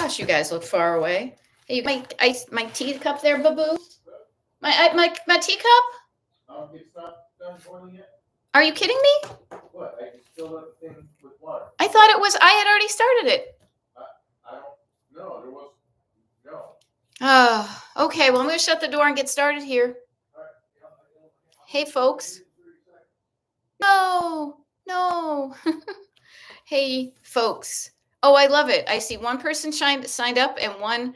gosh, you guys look far away. Hey, you got my teacup there, Baboo? My teacup? It's not done boiling yet. Are you kidding me? What? I just filled up the thing with water. I thought it was. I had already started it. I don't know. There was no. Oh, okay. Well, I'm going to shut the door and get started here. All right. Hey, folks. No, no. Hey, folks. Oh, I love it. I see one person signed up and one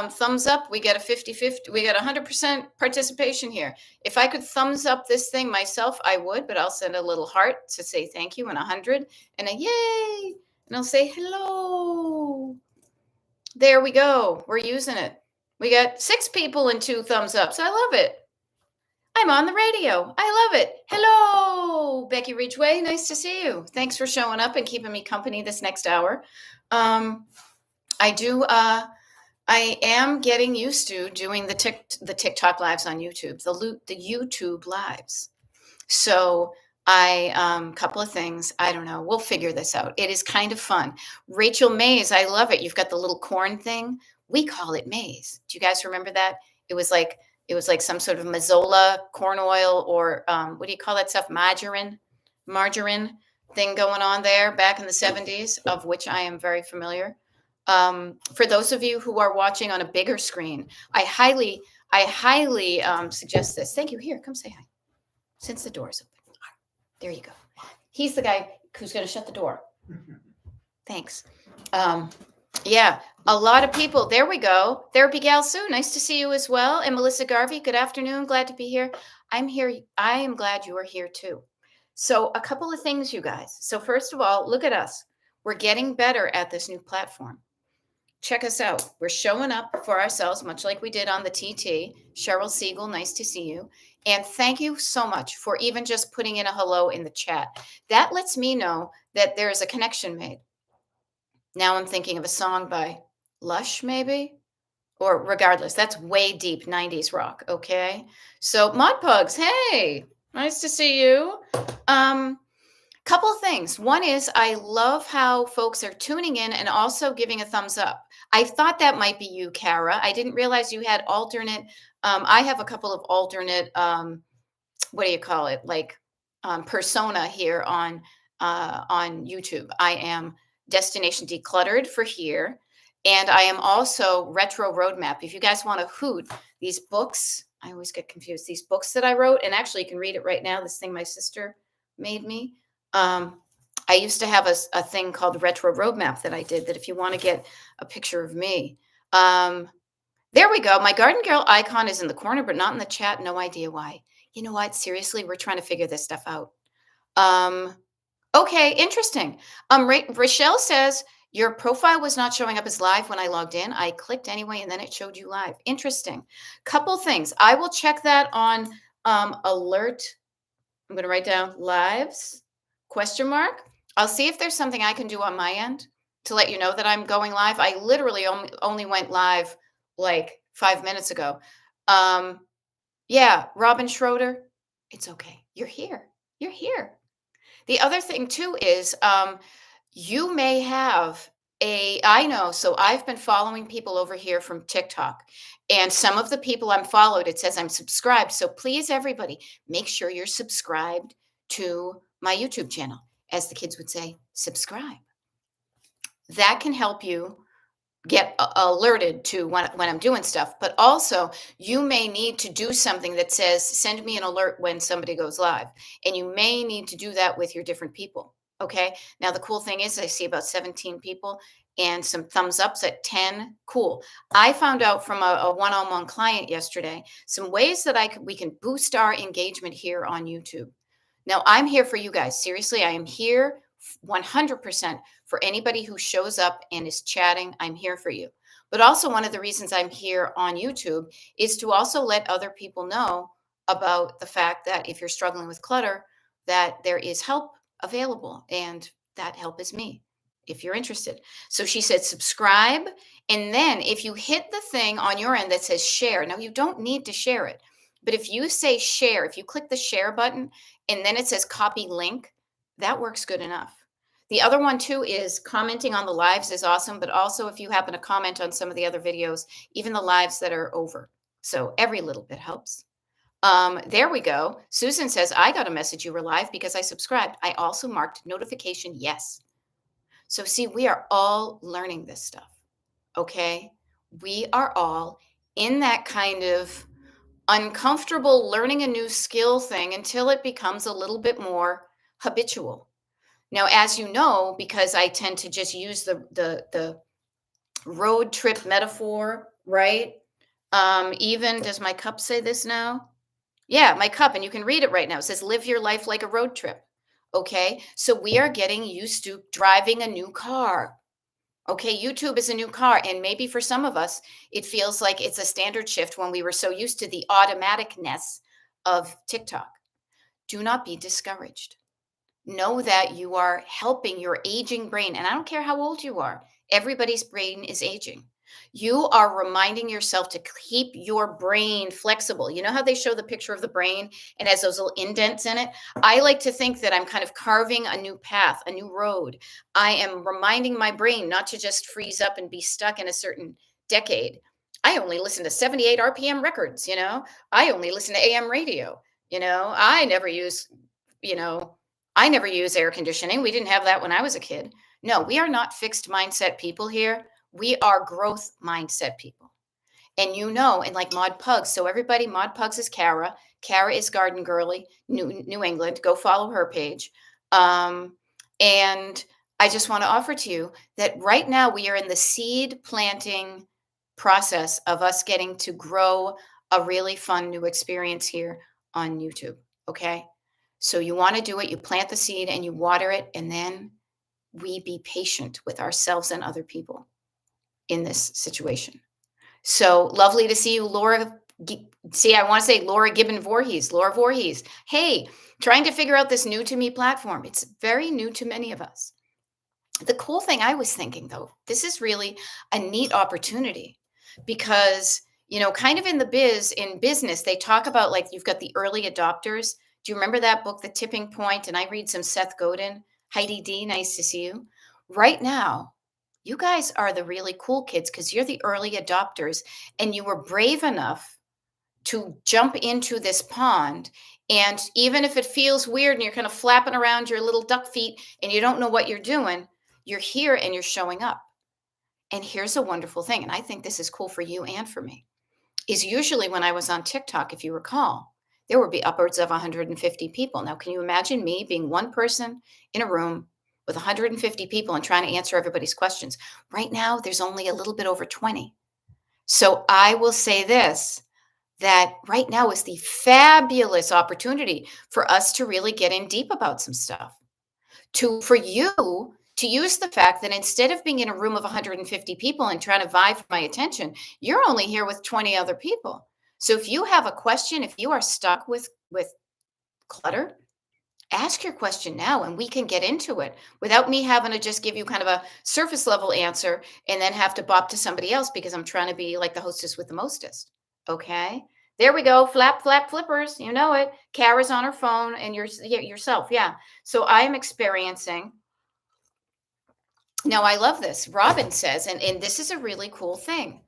thumbs up. We get a 50-50. We got 100% participation here. If I could thumbs up this thing myself, I would, but I'll send a little heart to say thank you and 100 and a yay. And I'll say hello. There we go. We're using it. We got 6 people and 2 thumbs ups. I love it. I'm on the radio. I love it. Hello, Becky Ridgway. Nice to see you. Thanks for showing up and keeping me company this next hour. I am getting used to doing the TikTok lives on YouTube, the YouTube lives. So couple of things. I don't know. We'll figure this out. It is kind of fun. Rachel Mays, I love it. You've got the little corn thing. We call it maize. Do you guys remember that? It was like some sort of Mazola corn oil or what do you call that stuff? Margarine thing going on there back in the 70s, of which I am very familiar. For those of you who are watching on a bigger screen, I highly suggest this. Thank you. Here, come say hi. Since the door is open. There you go. He's the guy who's going to shut the door. Thanks. Yeah, a lot of people. There we go. Therapy Gal Sue, nice to see you as well. And Melissa Garvey, good afternoon. Glad to be here. I'm here. I am glad you are here too. So a couple of things, you guys. So first of all, look at us. We're getting better at this new platform. Check us out. We're showing up for ourselves, much like we did on the TT. Cheryl Siegel, nice to see you. And thank you so much for even just putting in a hello in the chat. That lets me know that there is a connection made. Now I'm thinking of a song by Lush, maybe? Or regardless, that's way deep 90s rock, okay? So Mod Pugs, hey, nice to see you. Couple of things. One is I love how folks are tuning in and also giving a thumbs up. I thought that might be you, Kara. I didn't realize you had alternate. I have a couple of alternate, what do you call it? Like persona here on YouTube. I am Destination Decluttered for here. And I am also Retro Roadmap. If you guys want to hoot, these books, I always get confused. These books that I wrote, and actually you can read it right now. This thing my sister made me. I used to have a thing called Retro Roadmap that I did that if you want to get a picture of me. There we go. My Garden Girl icon is in the corner, but not in the chat. No idea why. You know what? Seriously, we're trying to figure this stuff out. Okay, interesting. Rochelle says, your profile was not showing up as live when I logged in. I clicked anyway, and then it showed you live. Interesting. Couple things. I will check that on alert. I'm going to write down lives, ? I'll see if there's something I can do on my end to let you know that I'm going live. I literally only went live like 5 minutes ago. Yeah, Robin Schroeder, it's okay. You're here. You're here. The other thing too is you may have I know, so I've been following people over here from TikTok, and some of the people I'm followed, it says I'm subscribed. So please, everybody, make sure you're subscribed to my YouTube channel. As the kids would say, subscribe. That can help you get alerted to when I'm doing stuff. But also, you may need to do something that says, send me an alert when somebody goes live. And you may need to do that with your different people. Okay. Now, the cool thing is I see about 17 people and some thumbs ups at 10. Cool. I found out from a one-on-one client yesterday some ways that we can boost our engagement here on YouTube. Now, I'm here for you guys. Seriously, I am here 100% for anybody who shows up and is chatting. I'm here for you. But also, one of the reasons I'm here on YouTube is to also let other people know about the fact that if you're struggling with clutter, that there is help available. And that help is me, if you're interested. So she said, subscribe. And then if you hit the thing on your end that says share, now you don't need to share it. But if you say share, if you click the share button and then it says copy link, that works good enough. The other one too is commenting on the lives is awesome, but also if you happen to comment on some of the other videos, even the lives that are over. So every little bit helps. There we go. Susan says, I got a message you were live because I subscribed. I also marked notification yes. So see, we are all learning this stuff. Okay. We are all in that kind of uncomfortable learning a new skill thing until it becomes a little bit more habitual. Now, as you know, because I tend to just use the road trip metaphor, right? Even does my cup say this now? Yeah, my cup, and you can read it right now. It says, "Live your life like a road trip." Okay, so we are getting used to driving a new car. Okay, YouTube is a new car, and maybe for some of us, it feels like it's a standard shift when we were so used to the automaticness of TikTok. Do not be discouraged. Know that you are helping your aging brain. And I don't care how old you are, everybody's brain is aging. You are reminding yourself to keep your brain flexible. You know how they show the picture of the brain and has those little indents in it? I like to think that I'm kind of carving a new path, a new road. I am reminding my brain not to just freeze up and be stuck in a certain decade. I only listen to 78 RPM records, I only listen to AM radio. I never use, you know, I never use air conditioning. We didn't have that when I was a kid. No, we are not fixed mindset people here. We are growth mindset people. And and like Mod Pugs. So everybody, Mod Pugs is Kara. Kara is Garden Girly, New England. Go follow her page. And I just want to offer to you that right now we are in the seed planting process of us getting to grow a really fun new experience here on YouTube. Okay. So you want to do it, you plant the seed and you water it, and then we be patient with ourselves and other people in this situation. So lovely to see you, Laura. See, I want to say Laura Gibbon Voorhees, Laura Voorhees. Hey, trying to figure out this new to me platform. It's very new to many of us. The cool thing I was thinking though, this is really a neat opportunity because, kind of in business, they talk about like you've got the early adopters. Do you remember that book, The Tipping Point? And I read some Seth Godin. Heidi D, nice to see you. Right now, you guys are the really cool kids because you're the early adopters and you were brave enough to jump into this pond. And even if it feels weird and you're kind of flapping around your little duck feet and you don't know what you're doing, you're here and you're showing up. And here's a wonderful thing, and I think this is cool for you and for me, is usually when I was on TikTok, if you recall, there would be upwards of 150 people. Now, can you imagine me being one person in a room with 150 people and trying to answer everybody's questions? Right now, there's only a little bit over 20. So I will say this, that right now is the fabulous opportunity for us to really get in deep about some stuff. For you to use the fact that instead of being in a room of 150 people and trying to vie for my attention, you're only here with 20 other people. So if you have a question, if you are stuck with clutter, ask your question now and we can get into it without me having to just give you kind of a surface level answer and then have to bop to somebody else because I'm trying to be like the hostess with the mostest. Okay. There we go. Flap, flap, flippers. You know it. Kara's on her phone and yourself. Yeah. So I'm experiencing. Now, I love this. Robin says, and this is a really cool thing.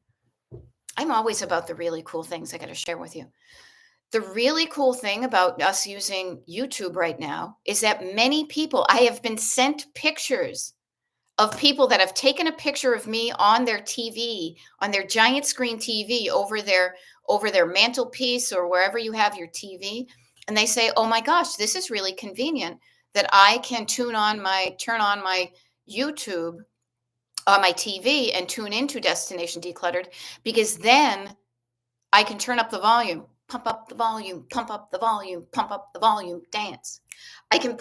I'm always about the really cool things I got to share with you. The really cool thing about us using YouTube right now is that many people, I have been sent pictures of people that have taken a picture of me on their TV, on their giant screen TV over their mantelpiece or wherever you have your TV. And they say, oh my gosh, this is really convenient that I can turn on my YouTube on my TV and tune into Destination Decluttered because then I can turn up the volume, pump up the volume, pump up the volume, pump up the volume, dance. I can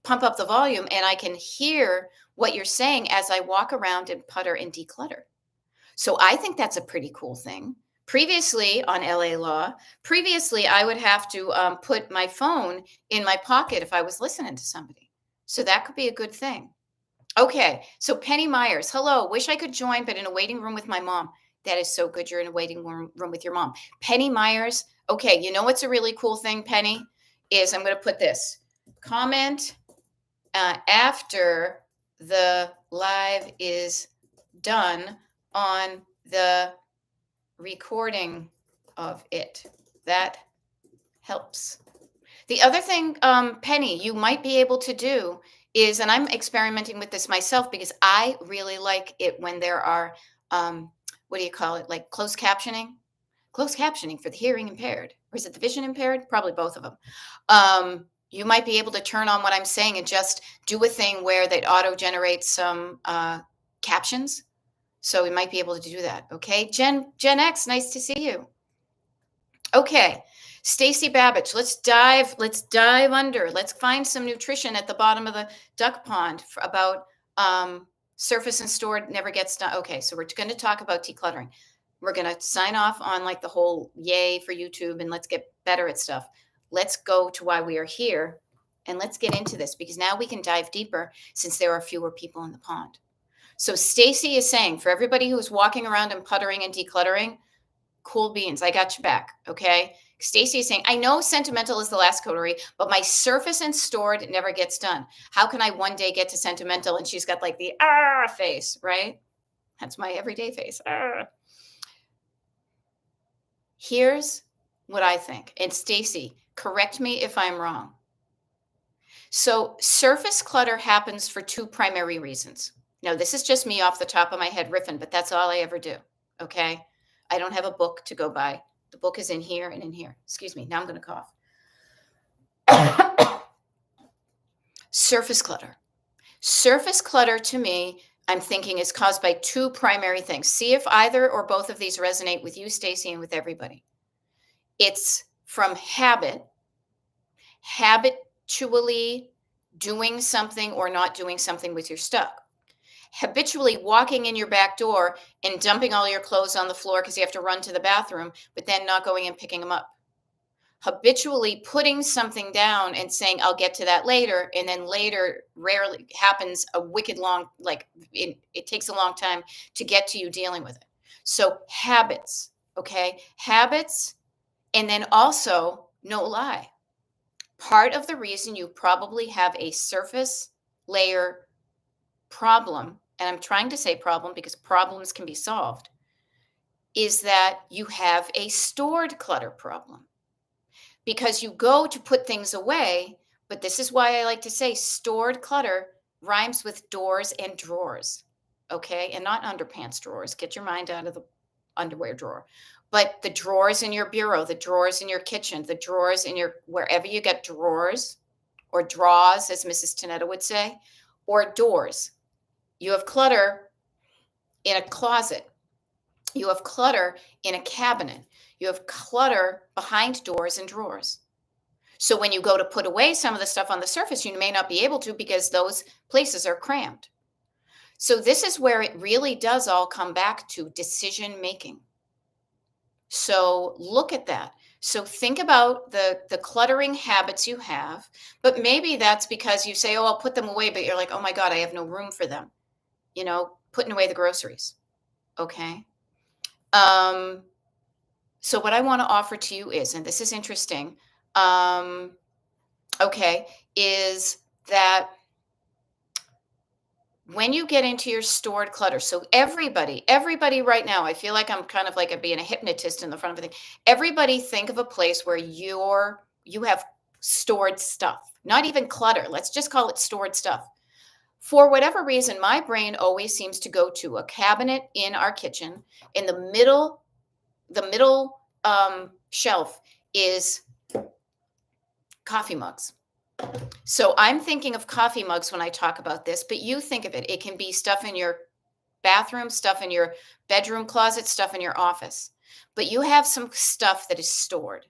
pump up the volume and I can hear what you're saying as I walk around and putter and declutter. So I think that's a pretty cool thing. Previously on LA Law, I would have to put my phone in my pocket if I was listening to somebody. So that could be a good thing. Okay, so Penny Myers, hello. Wish I could join, but in a waiting room with my mom. That is so good. You're in a waiting room with your mom. Penny Myers. Okay, you know what's a really cool thing, Penny? Is I'm going to put this comment after the live is done on the recording of it. That helps. The other thing, Penny, you might be able to do is, and I'm experimenting with this myself because I really like it when there are, what do you call it, like closed captioning for the hearing impaired, or is it the vision impaired? Probably both of them. You might be able to turn on what I'm saying and just do a thing where that auto generates some captions. So we might be able to do that. Okay, Gen X, nice to see you. Okay, Stacy Babbage, let's dive under. Let's find some nutrition at the bottom of the duck pond about surface and stored never gets done. Okay, so we're going to talk about decluttering. We're going to sign off on like the whole yay for YouTube and let's get better at stuff. Let's go to why we are here and let's get into this because now we can dive deeper since there are fewer people in the pond. So Stacy is saying for everybody who's walking around and puttering and decluttering, cool beans, I got you back. Okay. Stacy is saying, I know sentimental is the last coterie, but my surface and stored never gets done. How can I one day get to sentimental? And she's got like the face, right? That's my everyday face. Here's what I think. And Stacy, correct me if I'm wrong. So surface clutter happens for two primary reasons. Now, this is just me off the top of my head riffing, but that's all I ever do. Okay. I don't have a book to go by. The book is in here and in here. Excuse me. Now I'm going to cough. Surface clutter. Surface clutter to me, I'm thinking is caused by two primary things. See if either or both of these resonate with you, Stacy, and with everybody. It's from habitually doing something or not doing something with your stuff. Habitually walking in your back door and dumping all your clothes on the floor because you have to run to the bathroom, but then not going and picking them up. Habitually putting something down and saying, I'll get to that later. And then later rarely happens a wicked long, like it takes a long time to get to you dealing with it. So habits, okay? Habits. And then also, no lie. Part of the reason you probably have a surface layer problem, and I'm trying to say problem because problems can be solved, is that you have a stored clutter problem. Because you go to put things away, but this is why I like to say stored clutter rhymes with doors and drawers, okay? And not underpants drawers. Get your mind out of the underwear drawer. But the drawers in your bureau, the drawers in your kitchen, the drawers in your, wherever you get drawers or draws, as Mrs. Tanetta would say, or doors. You have clutter in a closet. You have clutter in a cabinet. You have clutter behind doors and drawers. So when you go to put away some of the stuff on the surface, you may not be able to because those places are crammed. So this is where it really does all come back to decision making. So look at that. So think about the cluttering habits you have, but maybe that's because you say, oh, I'll put them away, but you're like, oh my God, I have no room for them. You know, putting away the groceries. Okay. So what I want to offer to you is, and this is interesting, okay, is that when you get into your stored clutter, so everybody right now, I feel like I'm kind of like being a hypnotist in the front of everything. Everybody think of a place where you have stored stuff, not even clutter. Let's just call it stored stuff. For whatever reason, my brain always seems to go to a cabinet in our kitchen. In the middle shelf is coffee mugs. So I'm thinking of coffee mugs when I talk about this, but you think of it. It can be stuff in your bathroom, stuff in your bedroom closet, stuff in your office. But you have some stuff that is stored.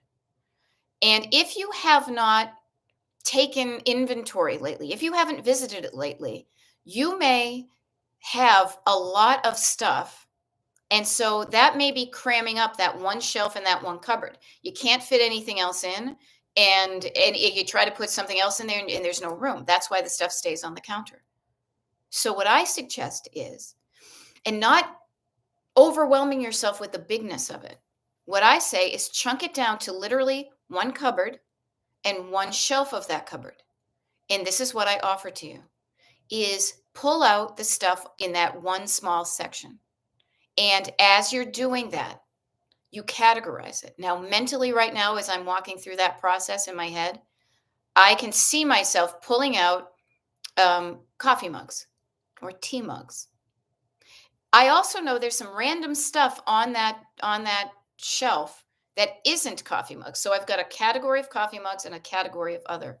And if you have not taken inventory lately, if you haven't visited it lately, you may have a lot of stuff. And so that may be cramming up that one shelf in that one cupboard. You can't fit anything else in. And you try to put something else in there and there's no room. That's why the stuff stays on the counter. So what I suggest is, and not overwhelming yourself with the bigness of it, what I say is chunk it down to literally one cupboard and one shelf of that cupboard. and this is what I offer to you, is pull out the stuff in that one small section. And as you're doing that, you categorize it. Now, mentally, right now, as I'm walking through that process in my head, I can see myself pulling out coffee mugs or tea mugs. I also know there's some random stuff on that shelf that isn't coffee mugs. So I've got a category of coffee mugs and a category of other.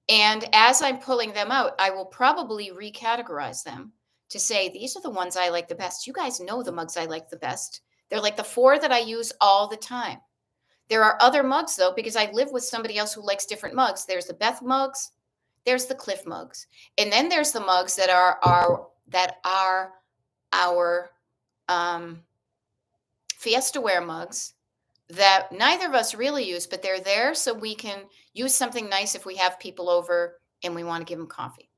And as I'm pulling them out, I will probably recategorize them to say, these are the ones I like the best. You guys know the mugs I like the best. They're like the four that I use all the time. There are other mugs though, because I live with somebody else who likes different mugs. There's the Beth mugs, there's the Cliff mugs, and then there's the mugs that are our Fiesta Wear mugs that neither of us really use, but they're there so we can use something nice if we have people over and we want to give them coffee.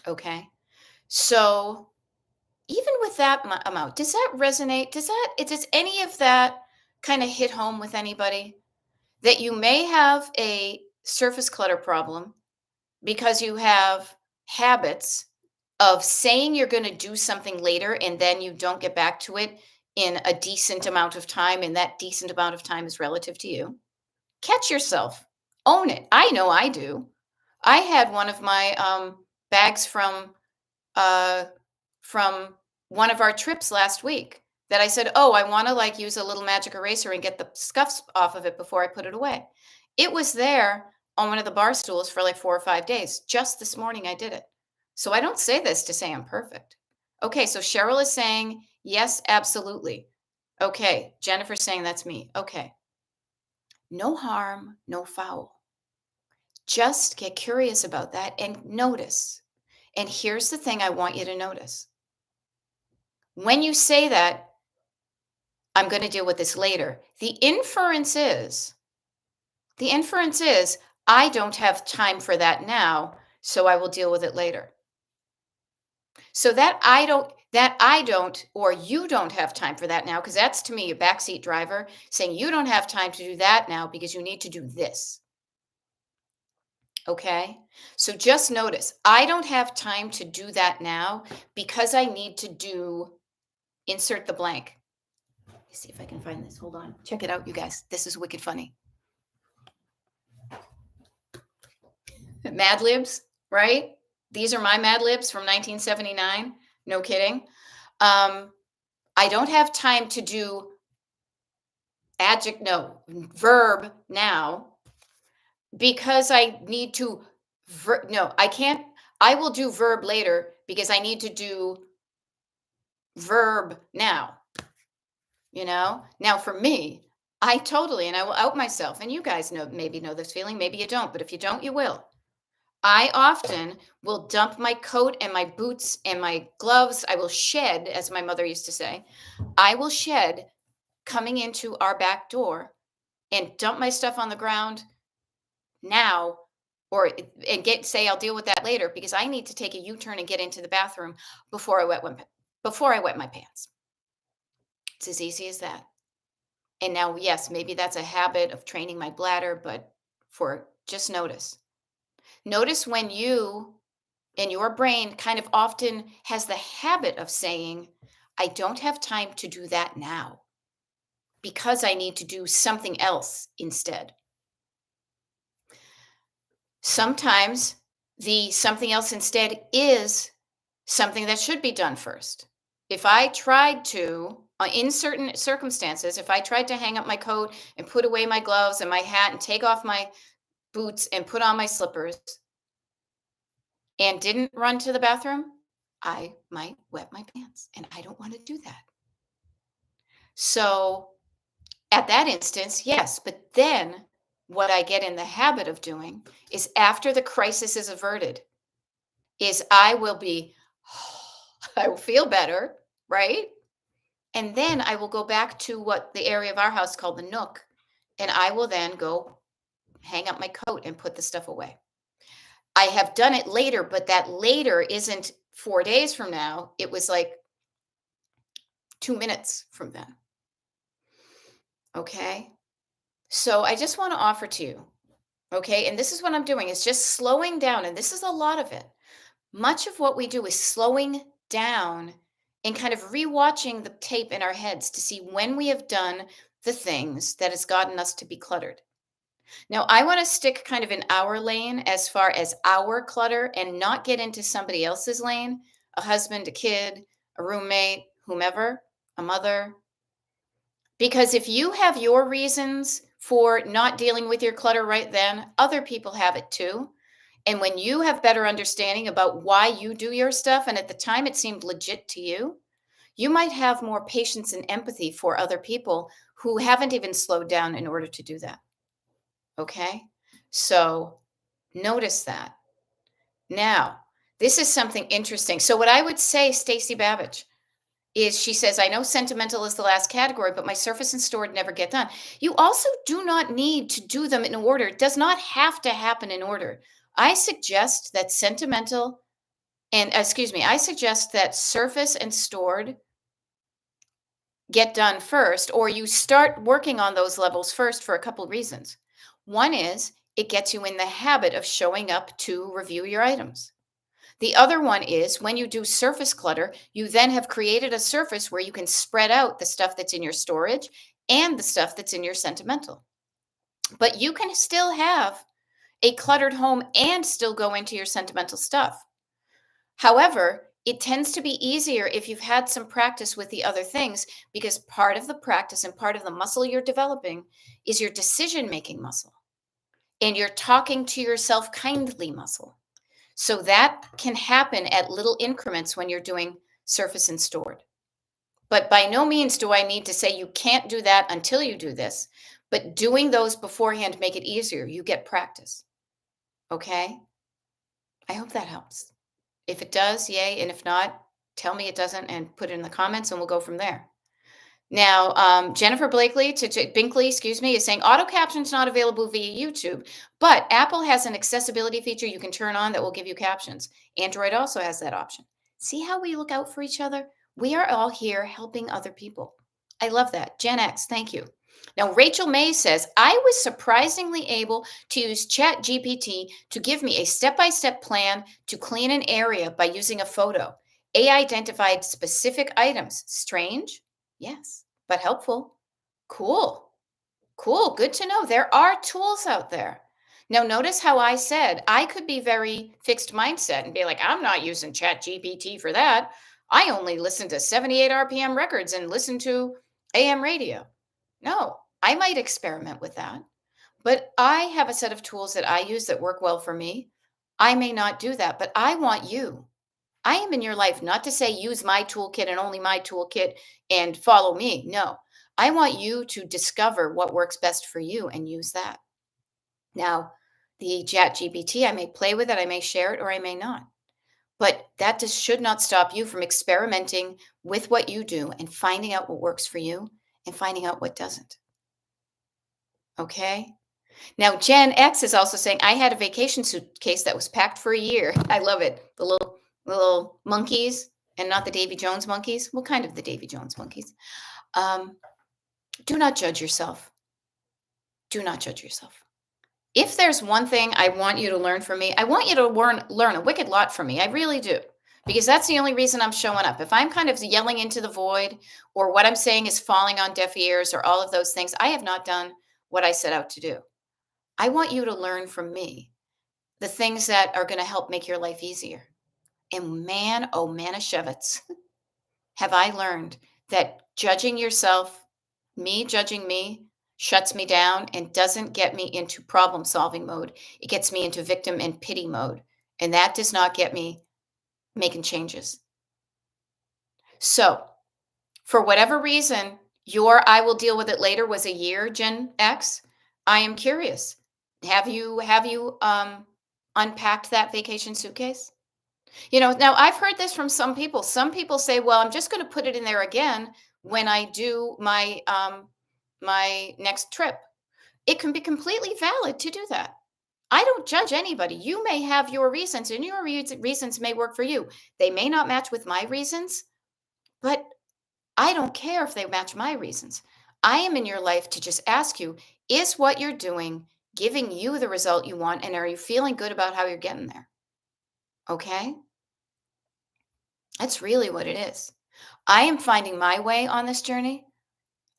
Okay. So even with that amount, does that resonate? Does any of that kind of hit home with anybody? That you may have a surface clutter problem because you have habits of saying you're going to do something later and then you don't get back to it in a decent amount of time, and that decent amount of time is relative to you. Catch yourself. Own it. I know I do. I had one of my bags uh, from one of our trips last week that I said, "Oh, I want to like use a little magic eraser and get the scuffs off of it before I put it away." It was there on one of the bar stools for like 4 or 5 days. Just this morning I did it. So I don't say this to say I'm perfect. Okay, so Cheryl is saying, "Yes, absolutely." Okay, Jennifer's saying that's me. Okay. No harm, no foul. Just get curious about that and notice. And here's the thing I want you to notice. When you say that, I'm going to deal with this later, the inference is, I don't have time for that now, so I will deal with it later. So that I don't, or you don't have time for that now, because that's to me a backseat driver saying you don't have time to do that now because you need to do this. Okay. So just notice, I don't have time to do that now because I need to do insert the blank. Let me see if I can find this. Hold on. Check it out, you guys. This is wicked funny. Mad Libs, right? These are my Mad Libs from 1979. No kidding. I don't have time to do verb now because I need to, no, I can't, I will do verb later because I need to do verb now. Now for me, and I will out myself, and you guys maybe know this feeling, maybe you don't, but if you don't, you will. I often will dump my coat and my boots and my gloves. I will shed, as my mother used to say, I will shed coming into our back door and dump my stuff on the ground now, say I'll deal with that later because I need to take a U-turn and get into the bathroom before I wet my pants. It's as easy as that. And now, yes, maybe that's a habit of training my bladder, but just notice. Notice when you and your brain kind of often has the habit of saying, I don't have time to do that now because I need to do something else instead. Sometimes the something else instead is something that should be done first. If I tried to, in certain circumstances, if I tried to hang up my coat and put away my gloves and my hat and take off my boots and put on my slippers and didn't run to the bathroom, I might wet my pants, and I don't want to do that. So at that instance, yes, but then what I get in the habit of doing is after the crisis is averted, is I will I will feel better, right? And then I will go back to what the area of our house called the nook, and I will then go hang up my coat and put the stuff away. I have done it later, but that later isn't 4 days from now. It was like 2 minutes from then. Okay? So I just want to offer to you, Okay. And this is what I'm doing is just slowing down. And this is a lot of it. Much of what we do is slowing down and kind of rewatching the tape in our heads to see when we have done the things that has gotten us to be cluttered. Now, I want to stick kind of in our lane as far as our clutter and not get into somebody else's lane, a husband, a kid, a roommate, whomever, a mother. Because if you have your reasons for not dealing with your clutter right then, other people have it too. And when you have better understanding about why you do your stuff, and at the time it seemed legit to you, you might have more patience and empathy for other people who haven't even slowed down in order to do that. Okay? So notice that. Now, this is something interesting. So, what I would say, Stacy Babbage, is she says, I know sentimental is the last category, but my surface and stored never get done. You also do not need to do them in order. It does not have to happen in order. I suggest that sentimental and excuse me, I suggest that surface and stored get done first, or you start working on those levels first for a couple reasons. One is it gets you in the habit of showing up to review your items. The other one is when you do surface clutter, you then have created a surface where you can spread out the stuff that's in your storage and the stuff that's in your sentimental. But you can still have a cluttered home and still go into your sentimental stuff. However, it tends to be easier if you've had some practice with the other things because part of the practice and part of the muscle you're developing is your decision making muscle and your talking to yourself kindly muscle. So that can happen at little increments when you're doing surface and stored. But by no means do I need to say you can't do that until you do this. But doing those beforehand make it easier. You get practice. Okay? I hope that helps. If it does, yay. And if not, tell me it doesn't and put it in the comments and we'll go from there. Now, Jennifer Blakely to Binkley, excuse me, is saying auto captions not available via YouTube, but Apple has an accessibility feature you can turn on that will give you captions. Android also has that option. See how we look out for each other? We are all here helping other people. I love that. Gen X, thank you. Now, Rachel May says, I was surprisingly able to use Chat GPT to give me a step by step plan to clean an area by using a photo. AI identified specific items. Strange? Yes, but helpful. Cool. Cool. Good to know. There are tools out there. Now, notice how I said I could be very fixed mindset and be like, I'm not using Chat GPT for that. I only listen to 78 RPM records and listen to AM radio. No, I might experiment with that, but I have a set of tools that I use that work well for me. I may not do that, but I want you. I am in your life not to say use my toolkit and only my toolkit and follow me. No, I want you to discover what works best for you and use that. Now, the Chat GPT, I may play with it, I may share it, or I may not. But that just should not stop you from experimenting with what you do and finding out what works for you and finding out what doesn't. Okay? Now, Gen X is also saying, I had a vacation suitcase that was packed for a year. I love it. The little monkeys and not the Davy Jones monkeys. Well, kind of the Davy Jones monkeys. Um, do not judge yourself. Do not judge yourself. If there's one thing I want you to learn from me, I want you to learn a wicked lot from me. I really do. Because that's the only reason I'm showing up. If I'm kind of yelling into the void or what I'm saying is falling on deaf ears or all of those things, I have not done what I set out to do. I want you to learn from me the things that are going to help make your life easier. And man, oh Manischewitz, have I learned that judging yourself, me judging me, shuts me down and doesn't get me into problem solving mode. It gets me into victim and pity mode. And that does not get me making changes. So, for whatever reason, your I will deal with it later was a year, Gen X. I am curious. Have you unpacked that vacation suitcase? Now I've heard this from some people. Some people say, "Well, I'm just going to put it in there again when I do my next trip." It can be completely valid to do that. I don't judge anybody. You may have your reasons, and your reasons may work for you. They may not match with my reasons, but I don't care if they match my reasons. I am in your life to just ask you, is what you're doing giving you the result you want? And are you feeling good about how you're getting there? Okay. That's really what it is. I am finding my way on this journey.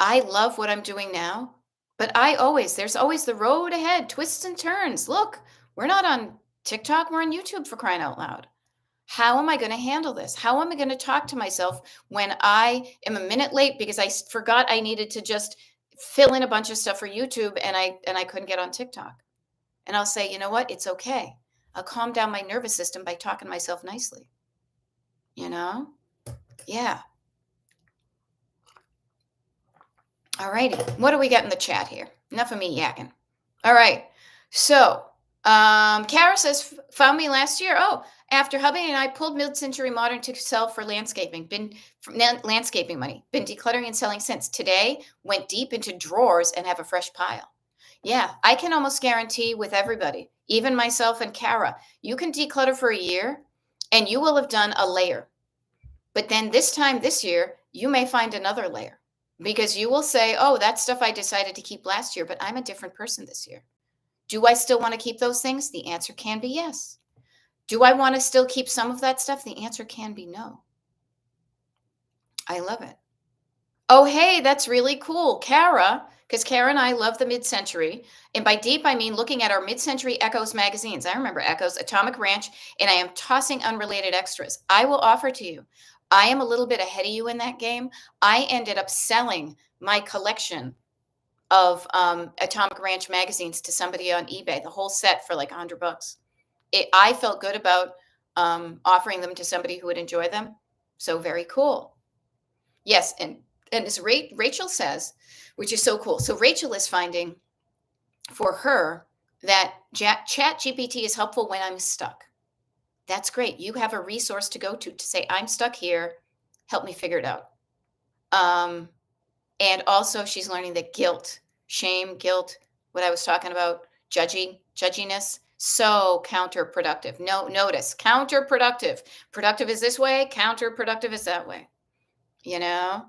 I love what I'm doing now, but there's always the road ahead, twists and turns. Look, we're not on TikTok, we're on YouTube for crying out loud. How am I going to handle this? How am I going to talk to myself when I am a minute late because forgot I needed to just fill in a bunch of stuff for YouTube and I couldn't get on TikTok? And I'll say, you know what? It's okay. I'll calm down my nervous system by talking to myself nicely. You know? Yeah. All righty. What do we got in the chat here? Enough of me yakking. All right. So, Kara says, found me last year. Oh, after hubby and I pulled mid-century modern to sell for landscaping. Landscaping money. Been decluttering and selling since. Today, went deep into drawers and have a fresh pile. Yeah, I can almost guarantee with everybody, even myself and Kara, you can declutter for a year and you will have done a layer. But then this time this year, you may find another layer because you will say, oh, that stuff I decided to keep last year, but I'm a different person this year. Do I still want to keep those things? The answer can be yes. Do I want to still keep some of that stuff? The answer can be no. I love it. Oh, hey, that's really cool. Kara, because Kara and I love the mid-century. And by deep, I mean looking at our mid-century Echoes magazines. I remember Echoes, Atomic Ranch, and I am tossing unrelated extras. I will offer to you. I am a little bit ahead of you in that game. I ended up selling my collection of Atomic Ranch magazines to somebody on eBay, the whole set for like $100. I felt good about offering them to somebody who would enjoy them. So very cool. Yes, and as Rachel says, which is so cool. So Rachel is finding for her that Chat GPT is helpful when I'm stuck. That's great. You have a resource to go to say, I'm stuck here. Help me figure it out. And also she's learning that guilt, what I was talking about, judginess, so counterproductive. No, notice counterproductive. Productive is this way, counterproductive is that way. You know?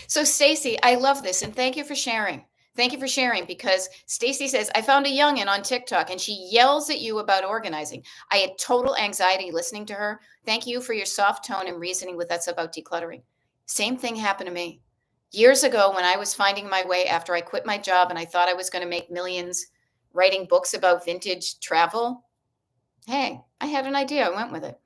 So Stacy, I love this and thank you for sharing. Thank you for sharing because Stacy says, I found a youngin on TikTok and she yells at you about organizing. I had total anxiety listening to her. Thank you for your soft tone and reasoning with us about decluttering. Same thing happened to me. Years ago when I was finding my way after I quit my job and I thought I was going to make millions writing books about vintage travel. Hey, I had an idea. I went with it.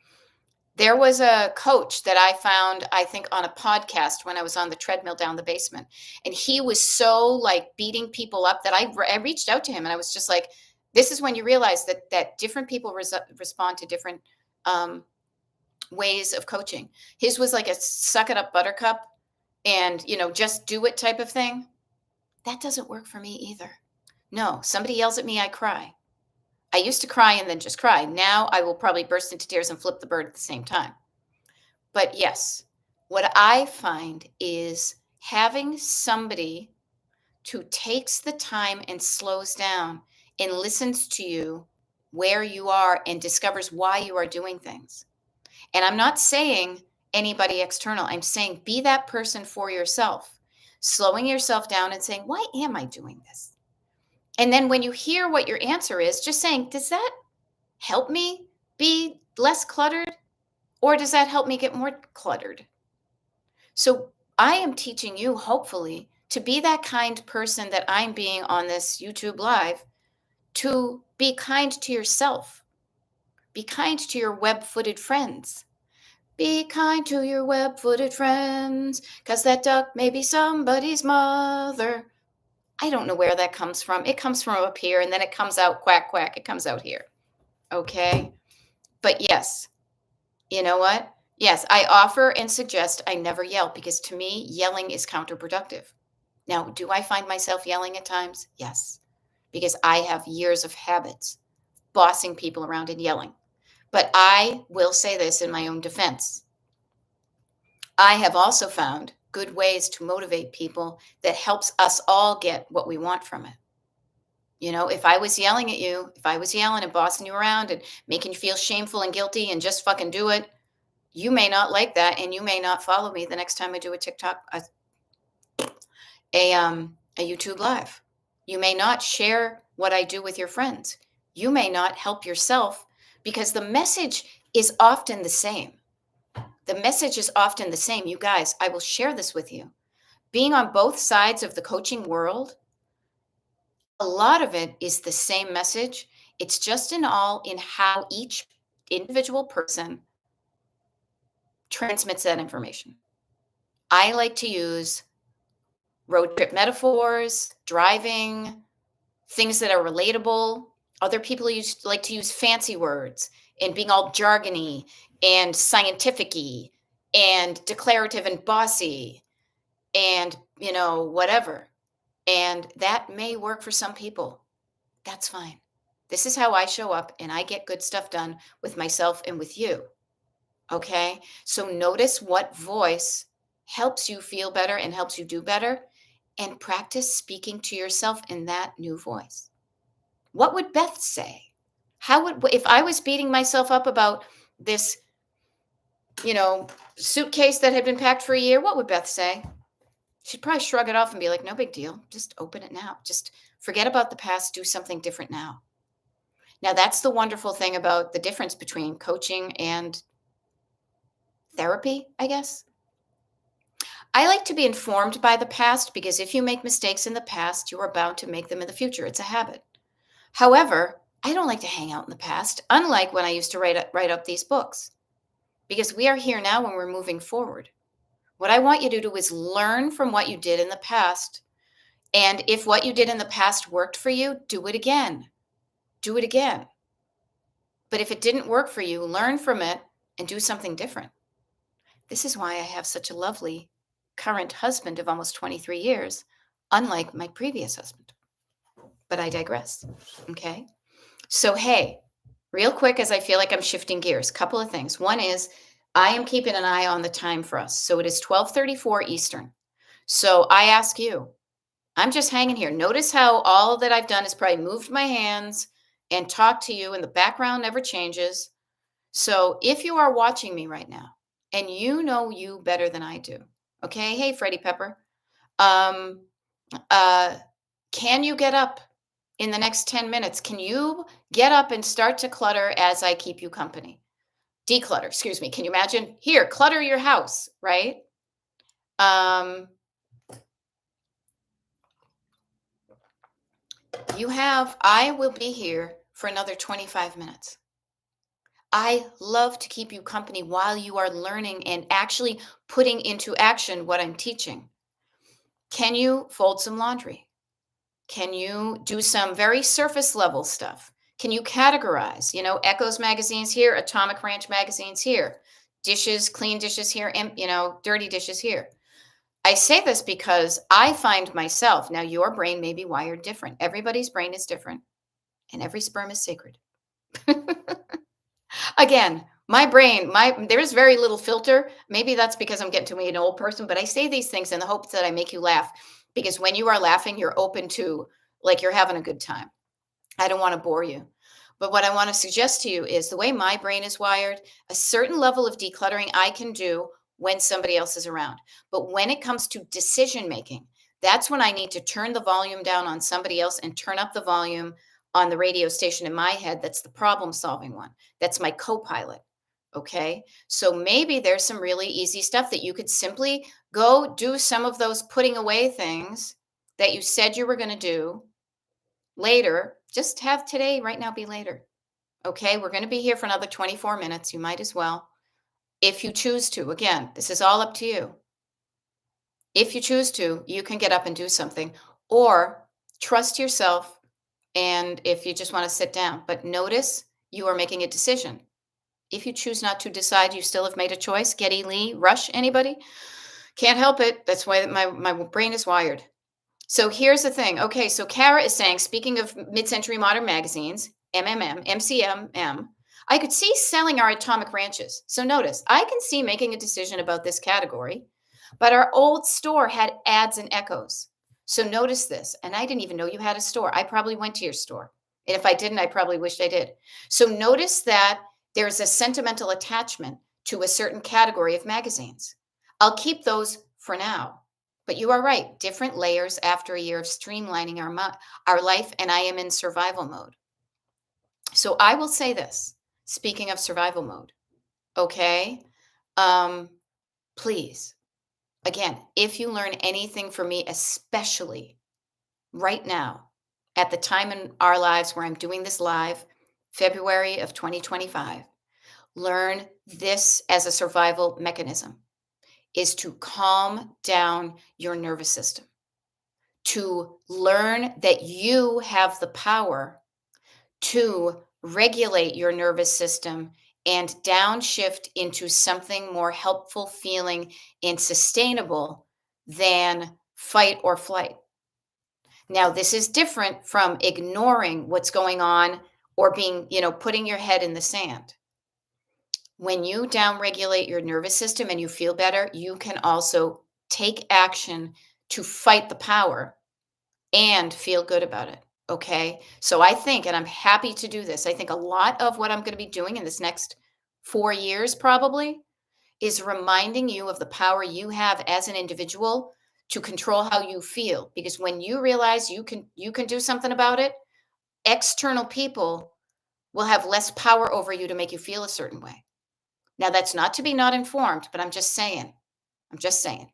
There was a coach that I found, I think, on a podcast when I was on the treadmill down the basement. And he was so like beating people up that I reached out to him and I was just like, this is when you realize that different people respond to different ways of coaching. His was like a suck it up buttercup and, just do it type of thing. That doesn't work for me either. No, somebody yells at me, I cry. I used to cry and then just cry. Now I will probably burst into tears and flip the bird at the same time. But yes, what I find is having somebody who takes the time and slows down and listens to you where you are and discovers why you are doing things. And I'm not saying anybody external. I'm saying be that person for yourself, slowing yourself down and saying, why am I doing this? And then when you hear what your answer is, just saying, does that help me be less cluttered? Or does that help me get more cluttered? So I am teaching you, hopefully, to be that kind person that I'm being on this YouTube Live, to be kind to yourself. Be kind to your web-footed friends. Be kind to your web-footed friends, because that duck may be somebody's mother. I don't know where that comes from. It comes from up here, and then it comes out quack, quack. It comes out here. Okay? But yes, you know what? Yes, I offer and suggest I never yell because to me, yelling is counterproductive. Now, do I find myself yelling at times? Yes, because I have years of habits bossing people around and yelling. But I will say this in my own defense. I have also found good ways to motivate people that helps us all get what we want from it. If I was yelling at you, if I was yelling and bossing you around and making you feel shameful and guilty and just fucking do it, you may not like that and you may not follow me the next time I do a TikTok, a YouTube Live. You may not share what I do with your friends. You may not help yourself because the message is often the same. The message is often the same. You guys, I will share this with you. Being on both sides of the coaching world, a lot of it is the same message. It's just in how each individual person transmits that information. I like to use road trip metaphors, driving, things that are relatable. Other people like to use fancy words and being all jargony and scientific-y and declarative and bossy and, whatever. And that may work for some people. That's fine. This is how I show up and I get good stuff done with myself and with you. Okay. So notice what voice helps you feel better and helps you do better, and practice speaking to yourself in that new voice. What would Beth say? If I was beating myself up about this, you know, suitcase that had been packed for a year, what would Beth say? She'd probably shrug it off and be like, no big deal. Just open it now. Just forget about the past. Do something different now. Now, that's the wonderful thing about the difference between coaching and therapy, I guess. I like to be informed by the past because if you make mistakes in the past, you are bound to make them in the future. It's a habit. However, I don't like to hang out in the past, unlike when I used to write up these books, because we are here now when we're moving forward. What I want you to do is learn from what you did in the past. And if what you did in the past worked for you, do it again. Do it again. But if it didn't work for you, learn from it and do something different. This is why I have such a lovely current husband of almost 23 years, unlike my previous husband. But I digress. Okay. So, hey, real quick, as I feel like I'm shifting gears, couple of things. One is I am keeping an eye on the time for us. So it is 12:34 Eastern. So I ask you, I'm just hanging here. Notice how all that I've done is probably moved my hands and talked to you, and the background never changes. So if you are watching me right now and you know you better than I do, okay? Hey, Freddie Pepper. Um, uh, can you get up in the next 10 minutes? Can you get up and start to clutter as I keep you company? Declutter, excuse me. Can you imagine? Here, clutter your house, right? Um, I will be here for another 25 minutes. I love to keep you company while you are learning and actually putting into action what I'm teaching. Can you fold some laundry? Can you do some very surface level stuff? Can you categorize? Echoes magazines here, Atomic Ranch magazines here, dishes, clean dishes here, and dirty dishes here. I say this because I find myself, now your brain may be wired different. Everybody's brain is different, and every sperm is sacred. Again, my brain, there's very little filter. Maybe that's because I'm getting to be an old person, but I say these things in the hopes that I make you laugh, because when you are laughing, you're open to, like, you're having a good time. I don't want to bore you. But what I want to suggest to you is the way my brain is wired, a certain level of decluttering I can do when somebody else is around. But when it comes to decision making, that's when I need to turn the volume down on somebody else and turn up the volume on the radio station in my head. That's the problem solving one. That's my co pilot. Okay. So maybe there's some really easy stuff that you could simply go do some of those putting away things that you said you were going to do later. Just have today right now be later. Okay, we're going to be here for another 24 minutes. You might as well, if you choose to. Again, this is all up to you. If you choose to, you can get up and do something, or trust yourself. And if you just want to sit down, but notice you are making a decision. If you choose not to decide, you still have made a choice. Getty Lee, Rush, anybody? Can't help it. That's why my brain is wired. So here's the thing. Okay, so Kara is saying, speaking of mid-century modern magazines, MCMM, I could see selling our atomic ranches. So notice, I can see making a decision about this category, but our old store had ads and echoes. So notice this, and I didn't even know you had a store. I probably went to your store. And if I didn't, I probably wished I did. So notice that there's a sentimental attachment to a certain category of magazines. I'll keep those for now. But you are right, different layers after a year of streamlining our life, and I am in survival mode. So I will say this, speaking of survival mode, okay? Um, please, again, if you learn anything from me, especially right now, at the time in our lives where I'm doing this live, February of 2025, learn this as a survival mechanism is to calm down your nervous system, to learn that you have the power to regulate your nervous system and downshift into something more helpful feeling and sustainable than fight or flight. Now, this is different from ignoring what's going on or being, putting your head in the sand. When you downregulate your nervous system and you feel better, you can also take action to fight the power and feel good about it. Okay. So I think, and I'm happy to do this, I think a lot of what I'm going to be doing in this next 4 years probably is reminding you of the power you have as an individual to control how you feel. Because when you realize you can do something about it, external people will have less power over you to make you feel a certain way. Now that's not to be not informed, but I'm just saying. I'm just saying.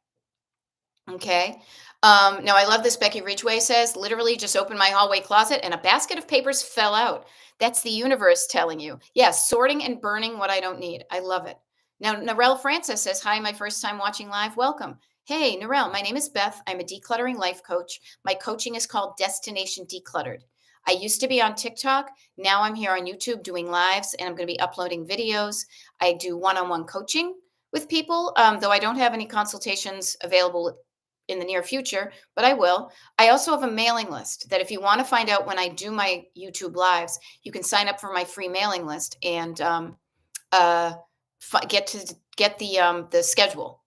Okay. Now I love this. Becky Ridgway says, literally just opened my hallway closet and a basket of papers fell out. That's the universe telling you. Yes, sorting and burning what I don't need. I love it. Now, Narelle Francis says, hi, my first time watching live. Welcome. Hey, Narelle, my name is Beth. I'm a decluttering life coach. My coaching is called Destination Decluttered. I used to be on TikTok. Now I'm here on YouTube doing lives and I'm going to be uploading videos. I do one-on-one coaching with people, though I don't have any consultations available in the near future, but I will. I also have a mailing list that if you want to find out when I do my YouTube lives, you can sign up for my free mailing list and uh, get the schedule.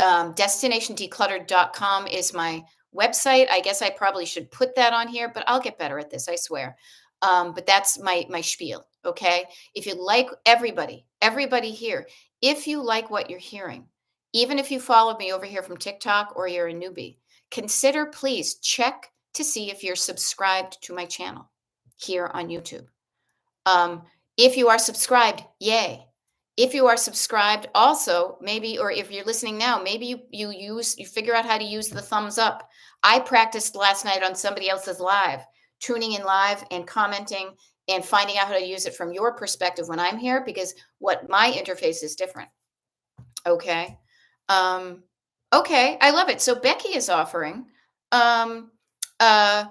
Destinationdecluttered.com is my website. I guess I probably should put that on here, but I'll get better at this, I swear. But that's my spiel. Okay. If you like everybody here, if you like what you're hearing, even if you follow me over here from TikTok or you're a newbie, consider please check to see if you're subscribed to my channel here on YouTube. If you are subscribed, yay. If you are subscribed also, maybe, or if you're listening now, maybe you figure out how to use the thumbs up. I practiced last night on somebody else's live, tuning in live and commenting and finding out how to use it from your perspective when I'm here, because what my interface is different. Okay. Um, okay, I love it. So Becky is offering. Um, uh,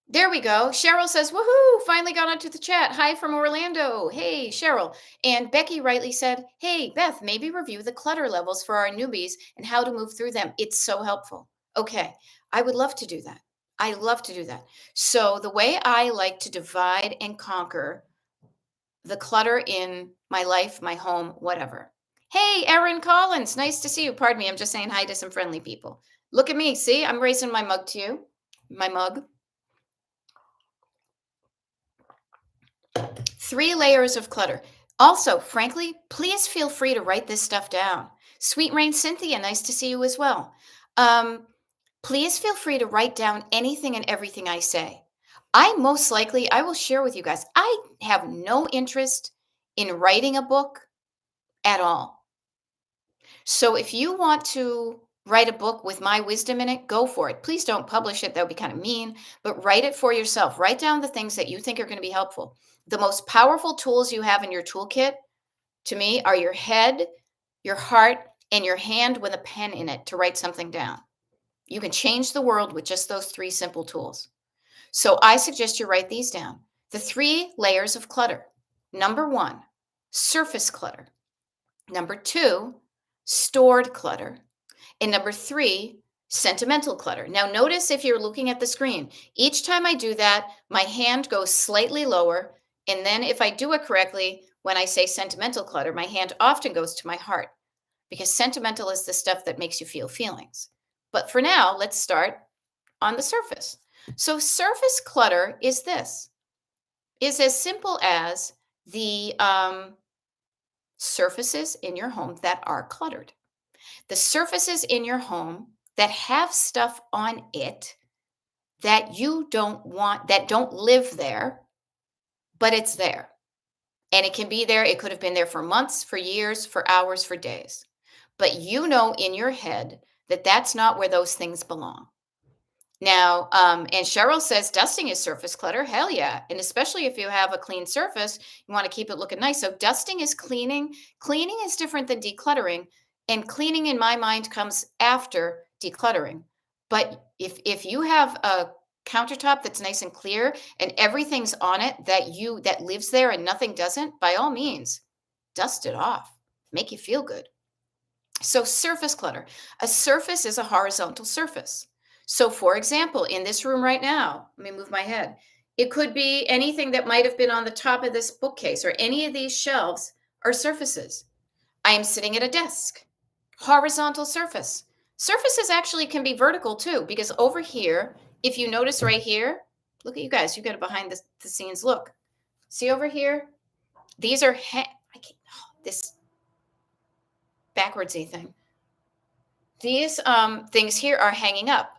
there we go. Cheryl says, woohoo, finally got onto the chat. Hi from Orlando. Hey, Cheryl. And Becky rightly said, hey, Beth, maybe review the clutter levels for our newbies and how to move through them. It's so helpful. Okay, I would love to do that. I love to do that. So the way I like to divide and conquer the clutter in my life, my home, whatever. Hey, Erin Collins, nice to see you. Pardon me, I'm just saying hi to some friendly people. Look at me. See, I'm raising my mug to you. My mug. 3 layers of clutter. Also, frankly, please feel free to write this stuff down. Sweet Rain Cynthia, nice to see you as well. Please feel free to write down anything and everything I say. I will share with you guys. I have no interest in writing a book at all. So if you want to write a book with my wisdom in it, go for it. Please don't publish it. That would be kind of mean, but write it for yourself. Write down the things that you think are going to be helpful. The most powerful tools you have in your toolkit, to me, are your head, your heart, and your hand with a pen in it to write something down. You can change the world with just those 3 simple tools. So I suggest you write these down. The 3 layers of clutter. Number 1, surface clutter. Number 2, stored clutter. And number 3, sentimental clutter. Now, notice if you're looking at the screen, each time I do that, my hand goes slightly lower. And then if I do it correctly, when I say sentimental clutter, my hand often goes to my heart because sentimental is the stuff that makes you feel feelings. But for now, let's start on the surface. So surface clutter is as simple as the surfaces in your home that are cluttered. The surfaces in your home that have stuff on it that you don't want, that don't live there, but it's there. And it can be there. It could have been there for months, for years, for hours, for days. But you know in your head that that's not where those things belong. Now, and Cheryl says dusting is surface clutter. Hell yeah. And especially if you have a clean surface, you want to keep it looking nice. So dusting is cleaning. Cleaning is different than decluttering. And cleaning in my mind comes after decluttering. But if you have a countertop that's nice and clear and everything's on it that lives there and nothing doesn't, by all means, dust it off. Make you feel good. So surface clutter. A surface is a horizontal surface. So for example, in this room right now, let me move my head. It could be anything that might have been on the top of this bookcase or any of these shelves are surfaces. I am sitting at a desk. Horizontal surface. Surfaces actually can be vertical too, because over here, if you notice right here, look at you guys, you got a behind the scenes look. See over here? These are, this backwardsy thing. These things here are hanging up.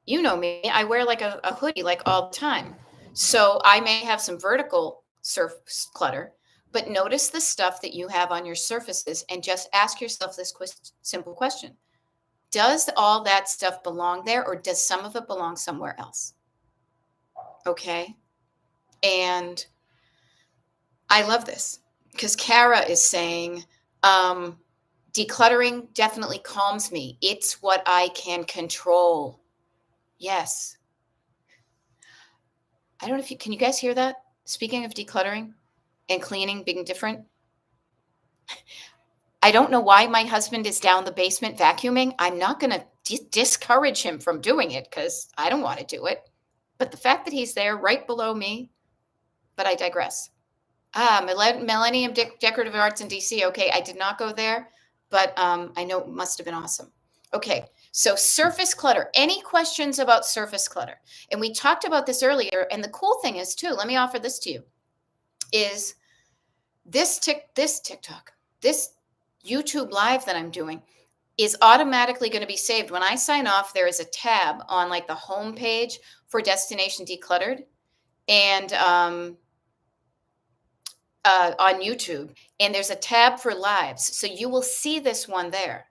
You know me, I wear like a hoodie like all the time. So I may have some vertical surface clutter, but notice the stuff that you have on your surfaces and just ask yourself this simple question. Does all that stuff belong there or does some of it belong somewhere else? Okay. And I love this because Kara is saying, decluttering definitely calms me. It's what I can control. Yes. I don't know if can you guys hear that? Speaking of decluttering and cleaning being different. I don't know why my husband is down the basement vacuuming. I'm not going to discourage him from doing it because I don't want to do it. But the fact that he's there right below me, but I digress. Millennium Decorative Arts in DC. Okay, I did not go there, but I know it must have been awesome. Okay, so surface clutter. Any questions about surface clutter? And we talked about this earlier. And the cool thing is too, let me offer this to you, is this TikTok, this YouTube live that I'm doing is automatically going to be saved. When I sign off, there is a tab on like the home page for Destination Decluttered. And on YouTube, and there's a tab for lives. So you will see this one there.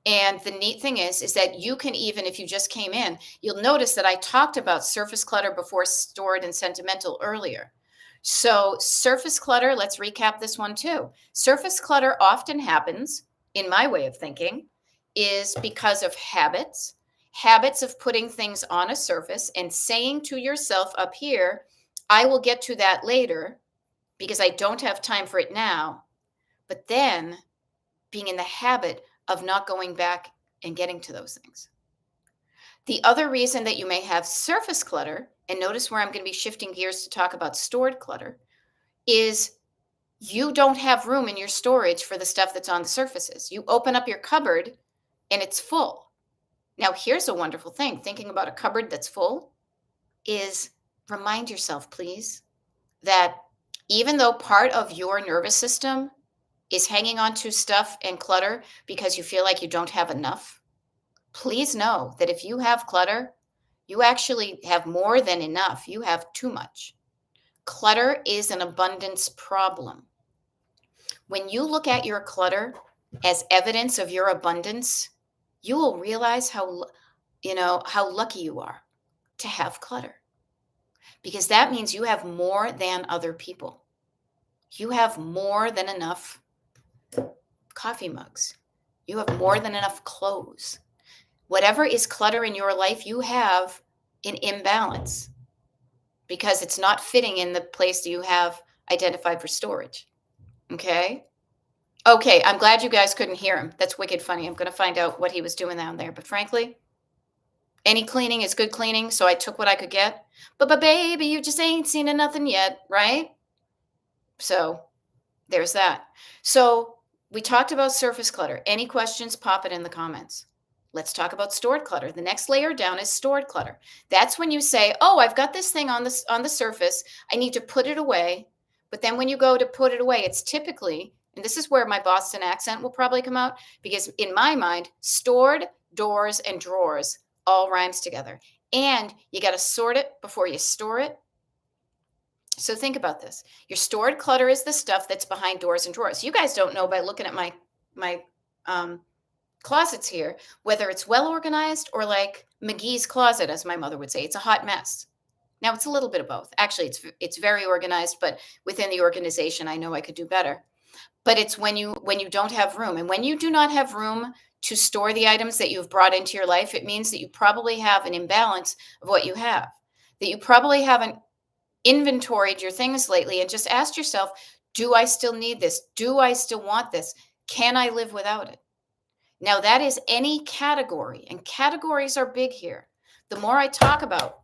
And the neat thing is that you can even, if you just came in, you'll notice that I talked about surface clutter before stored and sentimental earlier. So surface clutter, let's recap this one too. Surface clutter often happens, in my way of thinking, is because of habits of putting things on a surface and saying to yourself up here, I will get to that later because I don't have time for it now. But then being in the habit of not going back and getting to those things. The other reason that you may have surface clutter, and notice where I'm going to be shifting gears to talk about stored clutter, is you don't have room in your storage for the stuff that's on the surfaces. You open up your cupboard and it's full. Now, here's a wonderful thing. Thinking about a cupboard that's full is remind yourself, please, that even though part of your nervous system is hanging on to stuff and clutter because you feel like you don't have enough, please know that if you have clutter, you actually have more than enough. You have too much. Clutter is an abundance problem. When you look at your clutter as evidence of your abundance, you will realize how lucky you are to have clutter. Because that means you have more than other people. You have more than enough coffee mugs. You have more than enough clothes. Whatever is clutter in your life, you have an imbalance because it's not fitting in the place you have identified for storage. Okay? Okay, I'm glad you guys couldn't hear him. That's wicked funny. I'm going to find out what he was doing down there. But frankly, any cleaning is good cleaning, so I took what I could get. But baby, you just ain't seen nothing yet, right? So there's that. So we talked about surface clutter. Any questions, pop it in the comments. Let's talk about stored clutter. The next layer down is stored clutter. That's when you say, oh, I've got this thing on the surface. I need to put it away. But then when you go to put it away, it's typically, and this is where my Boston accent will probably come out, because in my mind, stored doors, and drawers all rhymes together. And you got to sort it before you store it. So think about this. Your stored clutter is the stuff that's behind doors and drawers. You guys don't know by looking at my um, closets here whether it's well organized or like McGee's closet, as my mother would say. It's a hot mess. Now it's a little bit of both. Actually, it's very organized, but within the organization, I know I could do better. But it's when you don't have room, and when you do not have room to store the items that you've brought into your life, it means that you probably have an imbalance of what you have. That you probably haven't inventoried your things lately and just asked yourself, do I still need this? Do I still want this? Can I live without it? Now, that is any category, and categories are big here. The more I talk about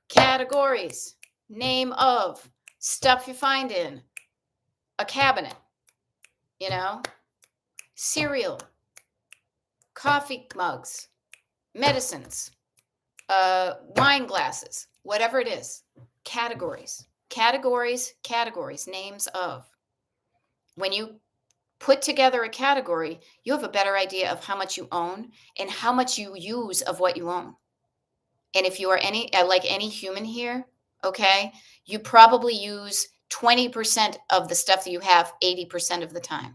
categories, name of, stuff you find in a cabinet, you know, cereal, coffee mugs, medicines, wine glasses, whatever it is, categories, categories, categories, names of. When you put together a category, you have a better idea of how much you own and how much you use of what you own. And if you are like any human here, okay, you probably use 20% of the stuff that you have 80% of the time.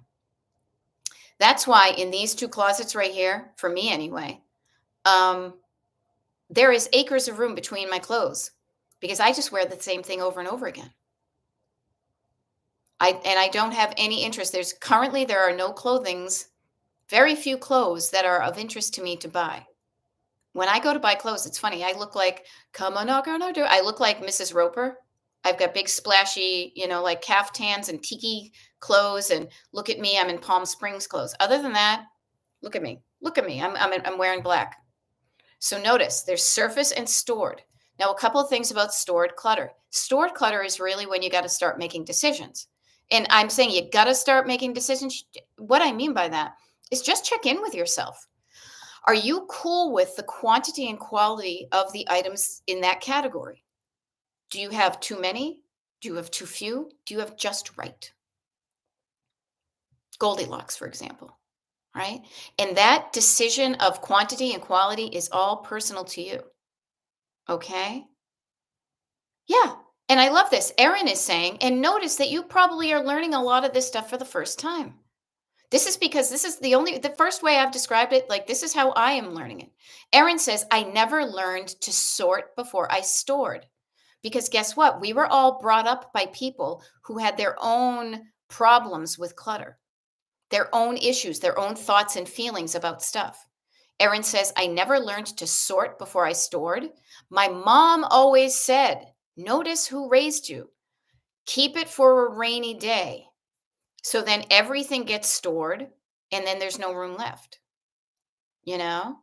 That's why in these two closets right here, for me anyway, um, there is acres of room between my clothes because I just wear the same thing over and over again. I don't have any interest. There are no clothings, very few clothes that are of interest to me to buy. When I go to buy clothes, it's funny. I look like, come on, knock on our door. I look like Mrs. Roper. I've got big splashy, like caftans and tiki clothes. And look at me, I'm in Palm Springs clothes. Other than that, look at me. Look at me. I'm wearing black. So notice there's surface and stored. Now, a couple of things about stored clutter. Stored clutter is really when you got to start making decisions. And I'm saying you got to start making decisions. What I mean by that is just check in with yourself. Are you cool with the quantity and quality of the items in that category? Do you have too many? Do you have too few? Do you have just right? Goldilocks, for example, right? And that decision of quantity and quality is all personal to you. Okay? Yeah. And I love this. Erin is saying, and notice that you probably are learning a lot of this stuff for the first time. This is because this is the first way I've described it. Like, this is how I am learning it. Erin says, I never learned to sort before I stored. Because guess what? We were all brought up by people who had their own problems with clutter, their own issues, their own thoughts and feelings about stuff. Erin says, I never learned to sort before I stored. My mom always said, notice who raised you. Keep it for a rainy day. So then everything gets stored and then there's no room left, you know?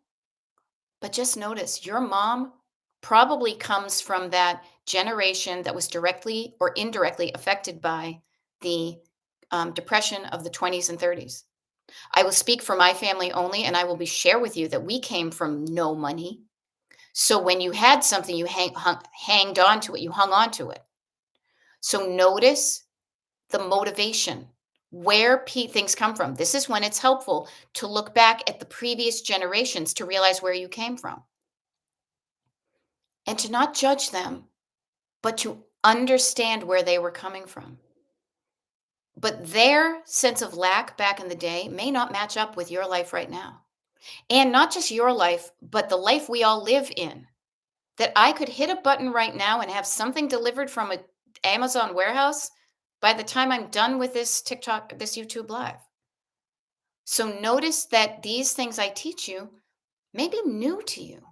But just notice your mom probably comes from that generation that was directly or indirectly affected by the depression of the 20s and 30s. I will speak for my family only, and I will share with you that we came from no money. So when you had something, you hanged on to it, you hung on to it. So notice the motivation, where things come from. This is when it's helpful to look back at the previous generations to realize where you came from and to not judge them, but to understand where they were coming from. But their sense of lack back in the day may not match up with your life right now. And not just your life, but the life we all live in. That I could hit a button right now and have something delivered from an Amazon warehouse by the time I'm done with this YouTube live. So notice that these things I teach you may be new to you.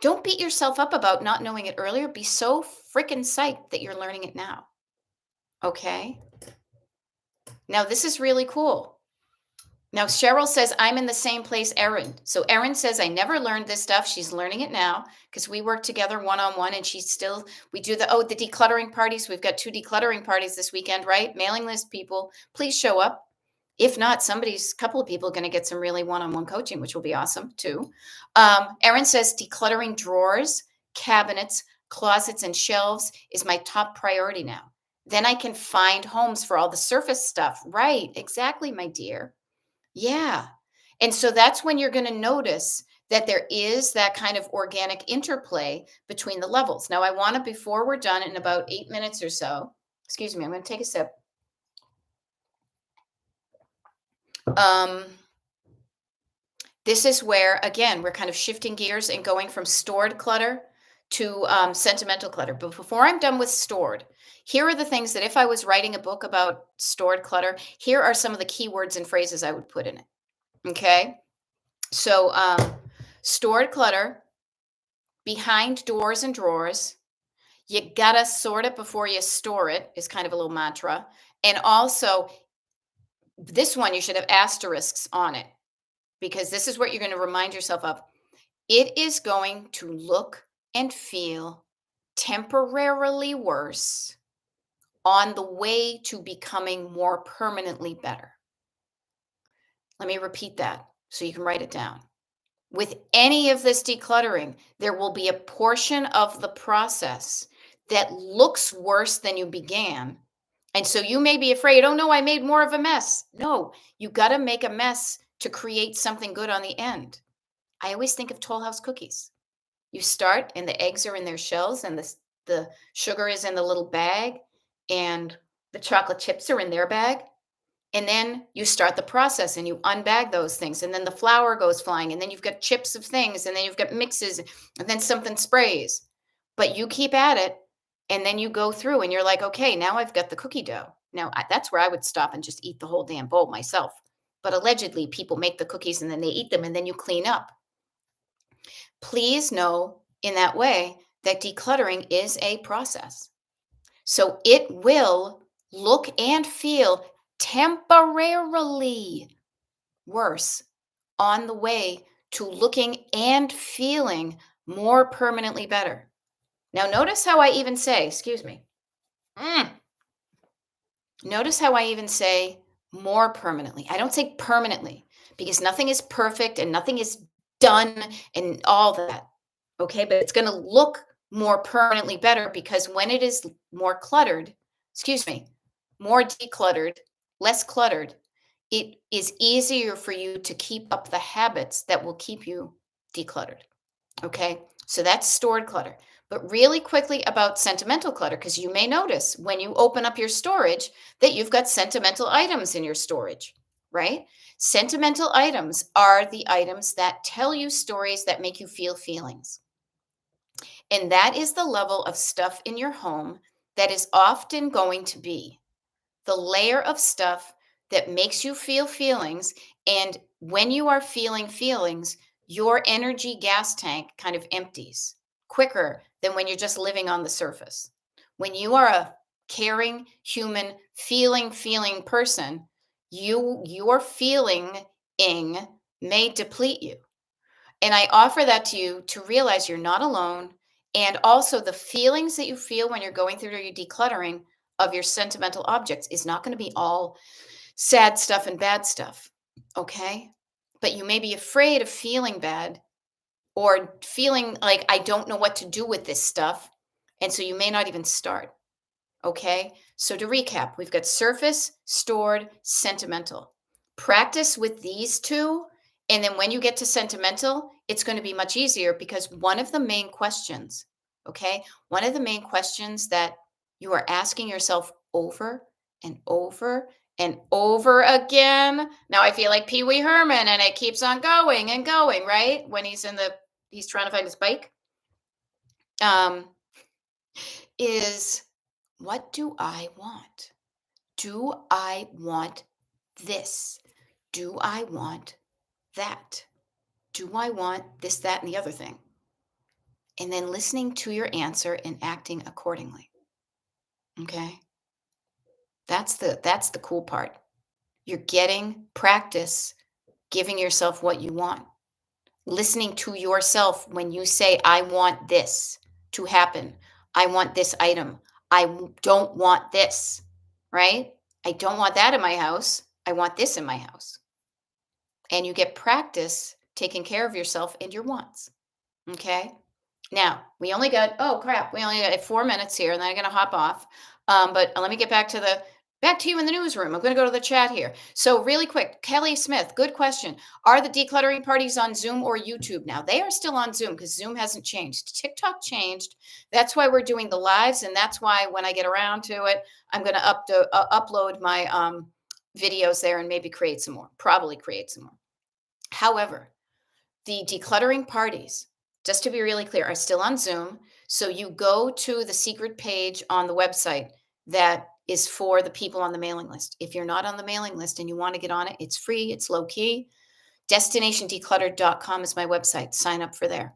Don't beat yourself up about not knowing it earlier. Be so freaking psyched that you're learning it now. Okay? Now, this is really cool. Now, Cheryl says, I'm in the same place Erin. So Erin says, I never learned this stuff. She's learning it now because we work together one-on-one and we do the decluttering parties. We've got 2 decluttering parties this weekend, right? Mailing list people, please show up. If not, couple of people are going to get some really one-on-one coaching, which will be awesome too. Erin says, decluttering drawers, cabinets, closets, and shelves is my top priority now. Then I can find homes for all the surface stuff. Right, exactly, my dear. Yeah. And so that's when you're going to notice that there is that kind of organic interplay between the levels. Now, I want to, before we're done in about 8 minutes or so, excuse me, I'm going to take a sip. Um, this is where, again, we're kind of shifting gears and going from stored clutter to sentimental clutter. But before I'm done with stored, here are the things that if I was writing a book about stored clutter, here are some of the keywords and phrases I would put in it. Okay. So, stored clutter behind doors and drawers. You gotta sort it before you store it, is kind of a little mantra. And also, this one you should have asterisks on it because this is what you're going to remind yourself of. It is going to look and feel temporarily worse on the way to becoming more permanently better. Let me repeat that so you can write it down. With any of this decluttering, there will be a portion of the process that looks worse than you began. And so you may be afraid, oh no, I made more of a mess. No, you got to make a mess to create something good on the end. I always think of Toll House cookies. You start and the eggs are in their shells and the sugar is in the little bag and the chocolate chips are in their bag. And then you start the process and you unbag those things. And then the flour goes flying. And then you've got chips of things. And then you've got mixes. And then something sprays. But you keep at it. And then you go through and you're like, okay, now I've got the cookie dough. Now that's where I would stop and just eat the whole damn bowl myself. But allegedly, people make the cookies and then they eat them and then you clean up. Please know in that way that decluttering is a process. So it will look and feel temporarily worse on the way to looking and feeling more permanently better. Now, notice how I even say, excuse me, notice how I even say more permanently. I don't say permanently because nothing is perfect and nothing is done and all that. Okay, but it's going to look more permanently better because when it is more cluttered, excuse me, more decluttered, less cluttered, it is easier for you to keep up the habits that will keep you decluttered. Okay, so that's stored clutter. But really quickly about sentimental clutter, because you may notice when you open up your storage that you've got sentimental items in your storage, right? Sentimental items are the items that tell you stories that make you feel feelings. And that is the level of stuff in your home that is often going to be the layer of stuff that makes you feel feelings. And when you are feeling feelings, your energy gas tank kind of empties quicker than when you're just living on the surface. When you are a caring, human, feeling person, your feeling may deplete you. And I offer that to you to realize you're not alone. And also, the feelings that you feel when you're going through your decluttering of your sentimental objects is not going to be all sad stuff and bad stuff. Okay. But you may be afraid of feeling bad or feeling like, I don't know what to do with this stuff. And so you may not even start. Okay. So to recap, we've got surface, stored, sentimental. Practice with these two. And then when you get to sentimental, it's going to be much easier because one of the main questions, okay, one of the main questions that you are asking yourself over and over and over again. Now I feel like Pee Wee Herman and it keeps on going and going, right? When he's trying to find his bike. Is what do I want? Do I want this? Do I want that? Do I want this, that, and the other thing? And then listening to your answer and acting accordingly. Okay? That's the cool part. You're getting practice giving yourself what you want. Listening to yourself when you say, I want this to happen. I want this item. Don't want this, right? I don't want that in my house. I want this in my house. And you get practice taking care of yourself and your wants. Okay. Now we only got, oh crap, we only got 4 minutes here and then I'm going to hop off. But let me get back to Back to you in the newsroom. I'm going to go to the chat here. So, really quick, Kelly Smith, good question. Are the decluttering parties on Zoom or YouTube now? They are still on Zoom because Zoom hasn't changed. TikTok changed. That's why we're doing the lives. And that's why when I get around to it, I'm going to upload my videos there and maybe create some more, probably create some more. However, the decluttering parties, just to be really clear, are still on Zoom. So you go to the secret page on the website that is for the people on the mailing list. If you're not on the mailing list and you want to get on it, it's free, it's low key. Destinationdecluttered.com is my website. Sign up for there.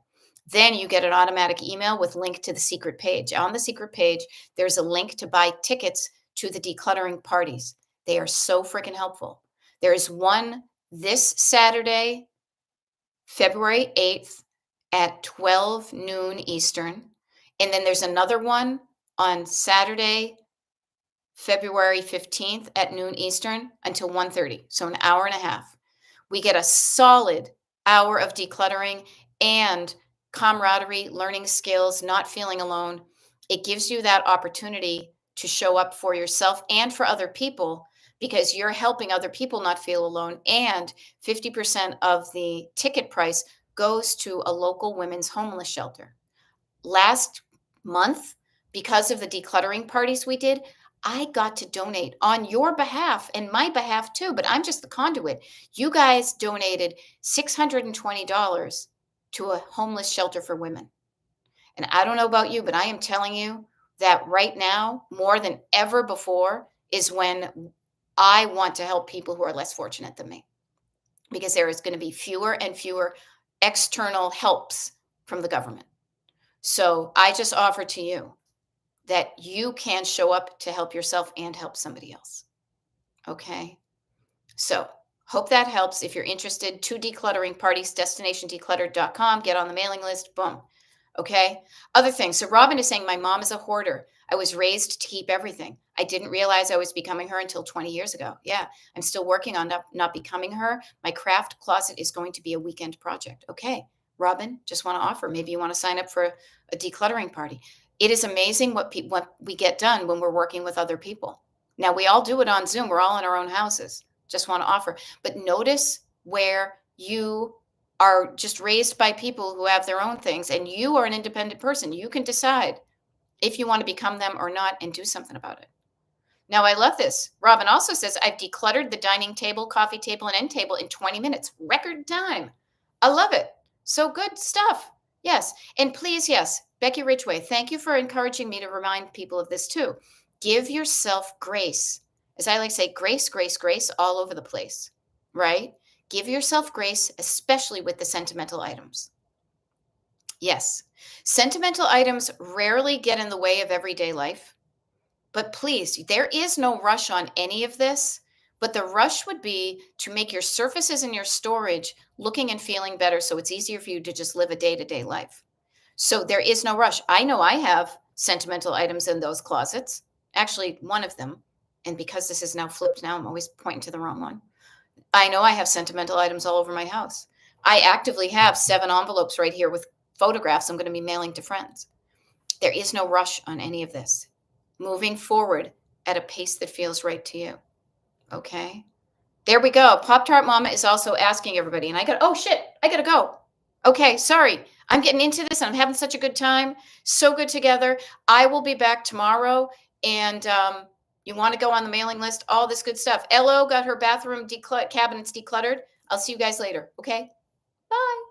Then you get an automatic email with link to the secret page. On the secret page, there's a link to buy tickets to the decluttering parties. They are so freaking helpful. There is one this Saturday, February 8th at 12 noon Eastern. And then there's another one on Saturday, February 15th at noon Eastern until 1:30. So an hour and a half. We get a solid hour of decluttering and camaraderie, learning skills, not feeling alone. It gives you that opportunity to show up for yourself and for other people because you're helping other people not feel alone. And 50% of the ticket price goes to a local women's homeless shelter. Last month, because of the decluttering parties we did, I got to donate on your behalf and my behalf too, but I'm just the conduit. You guys donated $620 to a homeless shelter for women. And I don't know about you, but I am telling you that right now, more than ever before, is when I want to help people who are less fortunate than me because there is going to be fewer and fewer external helps from the government. So I just offer to you that you can show up to help yourself and help somebody else. Okay. So hope that helps. If you're interested, to decluttering parties, destinationdecluttered.com, get on the mailing list. Boom. Okay. Other things. So Robin is saying, my mom is a hoarder. I was raised to keep everything. I didn't realize I was becoming her until 20 years ago. Yeah. I'm still working on not becoming her. My craft closet is going to be a weekend project. Okay. Robin, just want to offer. Maybe you want to sign up for a decluttering party. It is amazing what we get done when we're working with other people. Now, we all do it on Zoom. We're all in our own houses. Just want to offer. But notice where you are just raised by people who have their own things, and you are an independent person. You can decide if you want to become them or not and do something about it. Now, I love this. Robin also says, I've decluttered the dining table, coffee table, and end table in 20 minutes. Record time. I love it. So good stuff. Yes. And please, yes, Becky Ridgway, thank you for encouraging me to remind people of this too. Give yourself grace. As I like to say, grace, grace, grace all over the place, right? Give yourself grace, especially with the sentimental items. Yes. Sentimental items rarely get in the way of everyday life. But please, there is no rush on any of this. But the rush would be to make your surfaces and your storage looking and feeling better so it's easier for you to just live a day-to-day life. So there is no rush. I know I have sentimental items in those closets, actually one of them. And because this is now flipped now, I'm always pointing to the wrong one. I know I have sentimental items all over my house. I actively have 7 envelopes right here with photographs I'm going to be mailing to friends. There is no rush on any of this. Moving forward at a pace that feels right to you. Okay. There we go. Pop Tart Mama is also asking everybody, and oh shit, I gotta go. Okay, sorry. I'm getting into this and I'm having such a good time. So good together. I will be back tomorrow, and you want to go on the mailing list, all this good stuff. LO got her bathroom cabinets decluttered. I'll see you guys later. Okay. Bye.